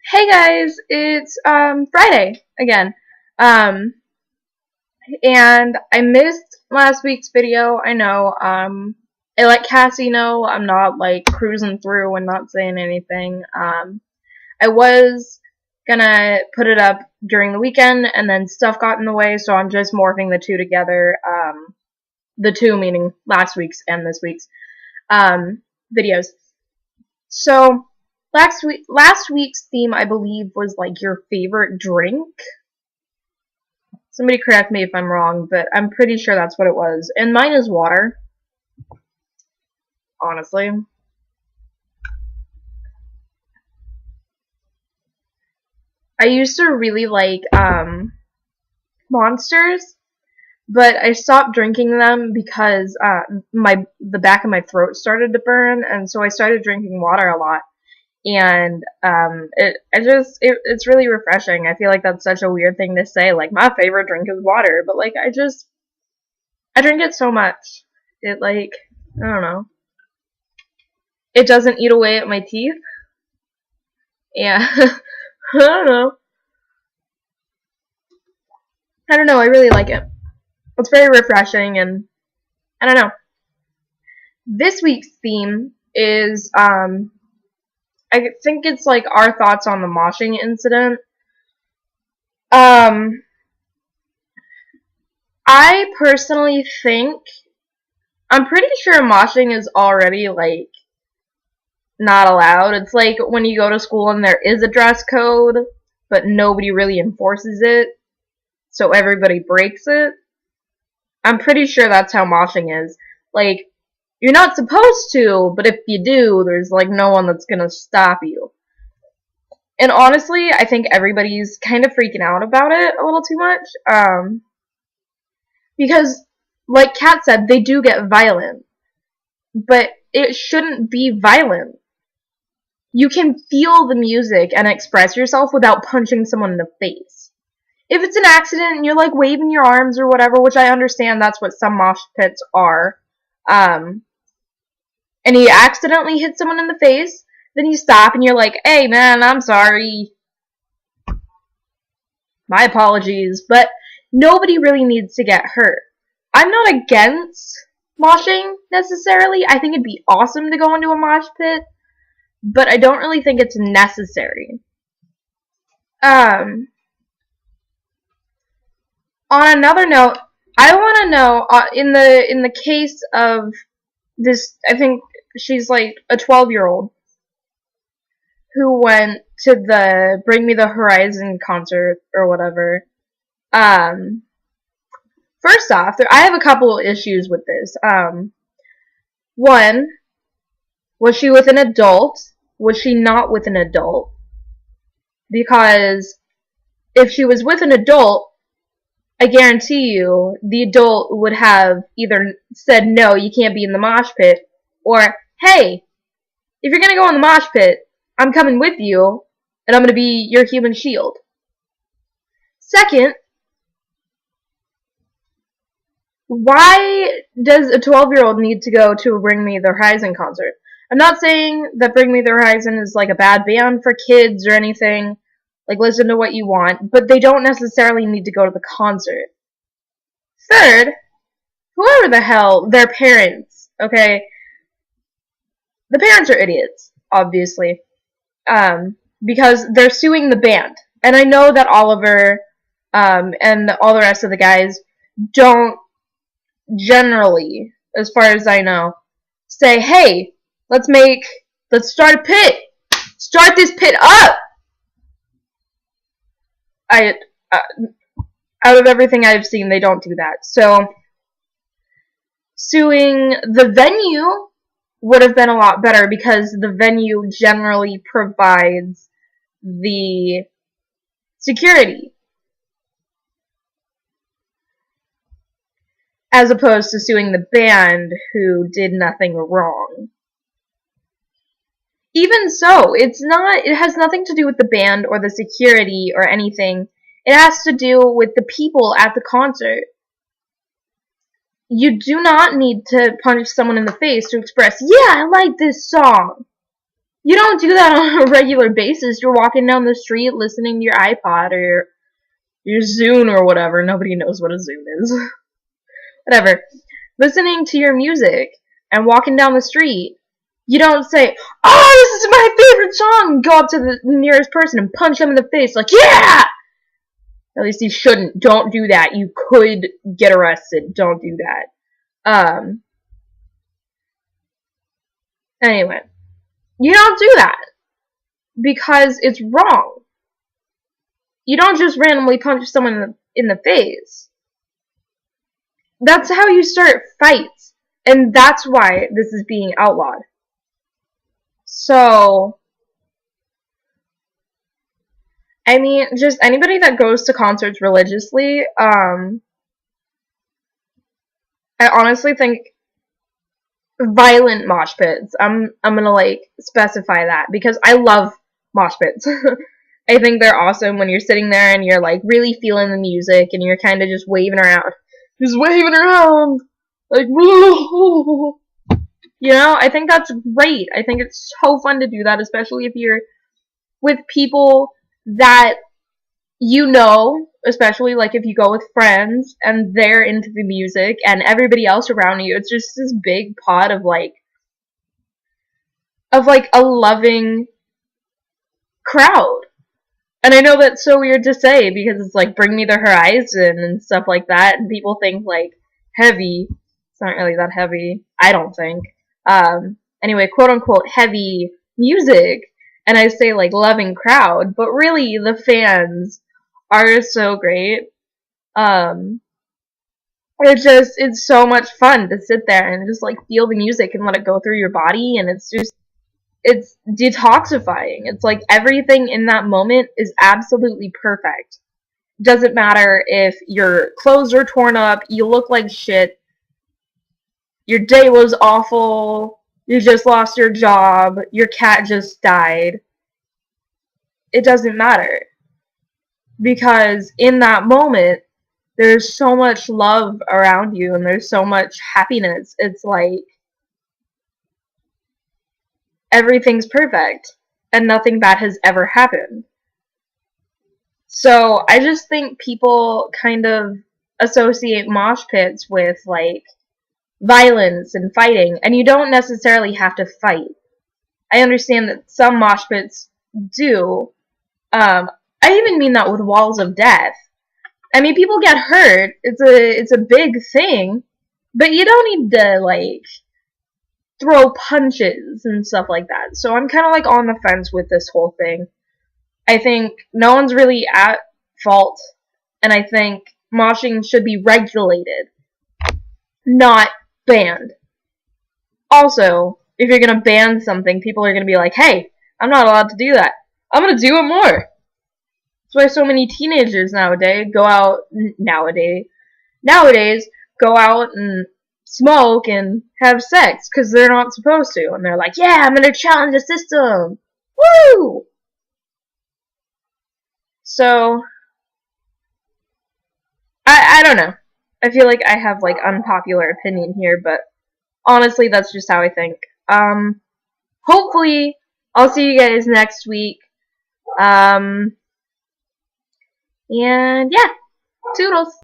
Hey guys, it's Friday again. Um and I missed last week's video. I know. I let Cassie know I'm not like cruising through and not saying anything. I was gonna put it up during the weekend and then stuff got in the way, so I'm just morphing the two together. The two meaning last week's and this week's videos. So last week's theme, I believe, was like your favorite drink. Somebody correct me if I'm wrong, but I'm pretty sure that's what it was. And mine is water, honestly. I used to really like Monsters, but I stopped drinking them because the back of my throat started to burn, and so I started drinking water a lot. And it's really refreshing. I feel like that's such a weird thing to say. Like, my favorite drink is water, but like I drink it so much. It like, I don't know. It doesn't eat away at my teeth. Yeah. I don't know. I don't know. I really like it. It's very refreshing, and I don't know. This week's theme is I think it's like our thoughts on the moshing incident. Um I personally think I'm pretty sure moshing is already like not allowed. It's like when you go to school and there is a dress code, but nobody really enforces it, so everybody breaks it. I'm pretty sure that's how moshing is. Like, you're not supposed to, but if you do, there's like no one that's gonna stop you. And honestly, I think everybody's kind of freaking out about it a little too much. Because, like Kat said, they do get violent. But it shouldn't be violent. You can feel the music and express yourself without punching someone in the face. If it's an accident and you're like waving your arms or whatever, which I understand that's what some mosh pits are, and you accidentally hit someone in the face, then you stop and you're like, hey man, I'm sorry. My apologies. But nobody really needs to get hurt. I'm not against moshing necessarily. I think it'd be awesome to go into a mosh pit, but I don't really think it's necessary. On another note, I want to know in the case of this, I think she's like a 12-year-old who went to the Bring Me the Horizon concert or whatever. First off, I have a couple issues with this. One, was she with an adult? Was she not with an adult? Because if she was with an adult, I guarantee you, the adult would have either said, no, you can't be in the mosh pit, or, hey, if you're gonna go in the mosh pit, I'm coming with you, and I'm gonna be your human shield. Second, why does a 12-year-old need to go to a Bring Me the Horizon concert? I'm not saying that Bring Me the Horizon is like a bad band for kids or anything. Like, listen to what you want, but they don't necessarily need to go to the concert. Third, whoever the hell, their parents, okay? The parents are idiots, obviously. Because they're suing the band. And I know that Oliver, and all the rest of the guys don't generally, as far as I know, say, hey, let's start a pit. Start this pit up! Out of everything I've seen, they don't do that. So, suing the venue would have been a lot better because the venue generally provides the security. As opposed to suing the band who did nothing wrong. Even so, it has nothing to do with the band or the security or anything. It has to do with the people at the concert. You do not need to punch someone in the face to express, yeah, I like this song. You don't do that on a regular basis. You're walking down the street listening to your iPod or your Zune or whatever. Nobody knows what a Zune is. Whatever. Listening to your music and walking down the street. You don't say, "Oh, this is my favorite song," and go up to the nearest person and punch them in the face like, "Yeah!" At least you shouldn't. Don't do that. You could get arrested. Don't do that. Anyway. You don't do that. Because it's wrong. You don't just randomly punch someone in the face. That's how you start fights. And that's why this is being outlawed. So, I mean, just anybody that goes to concerts religiously, I honestly think violent mosh pits. I'm gonna like specify that because I love mosh pits. I think they're awesome when you're sitting there and you're like really feeling the music and you're kind of just waving around. Just waving around. Like, whoa. You know, I think that's great. I think it's so fun to do that, especially if you're with people that you know, especially like if you go with friends and they're into the music and everybody else around you. It's just this big pot of like a loving crowd. And I know that's so weird to say because it's like Bring Me the Horizon and stuff like that, and people think like heavy. It's not really that heavy, I don't think. Anyway, quote unquote heavy music, and I say like loving crowd, but really the fans are so great. It's so much fun to sit there and just like feel the music and let it go through your body, and it's detoxifying. It's like everything in that moment is absolutely perfect. Doesn't matter if your clothes are torn up, you look like shit, your day was awful, you just lost your job, your cat just died. It doesn't matter. Because in that moment, there's so much love around you and there's so much happiness. It's like everything's perfect and nothing bad has ever happened. So I just think people kind of associate mosh pits with like violence and fighting, and you don't necessarily have to fight. I understand that some mosh pits do. I even mean that with walls of death. I mean, people get hurt. It's a big thing, but you don't need to like throw punches and stuff like that. So I'm kind of like on the fence with this whole thing. I think no one's really at fault, and I think moshing should be regulated, not banned. Also, if you're gonna ban something, people are gonna be like, "Hey, I'm not allowed to do that. I'm gonna do it more." That's why so many teenagers nowadays go out and smoke and have sex because they're not supposed to, and they're like, "Yeah, I'm gonna challenge the system." Woo! So I don't know. I feel like I have like unpopular opinion here, but honestly, that's just how I think. Hopefully, I'll see you guys next week. And yeah, toodles.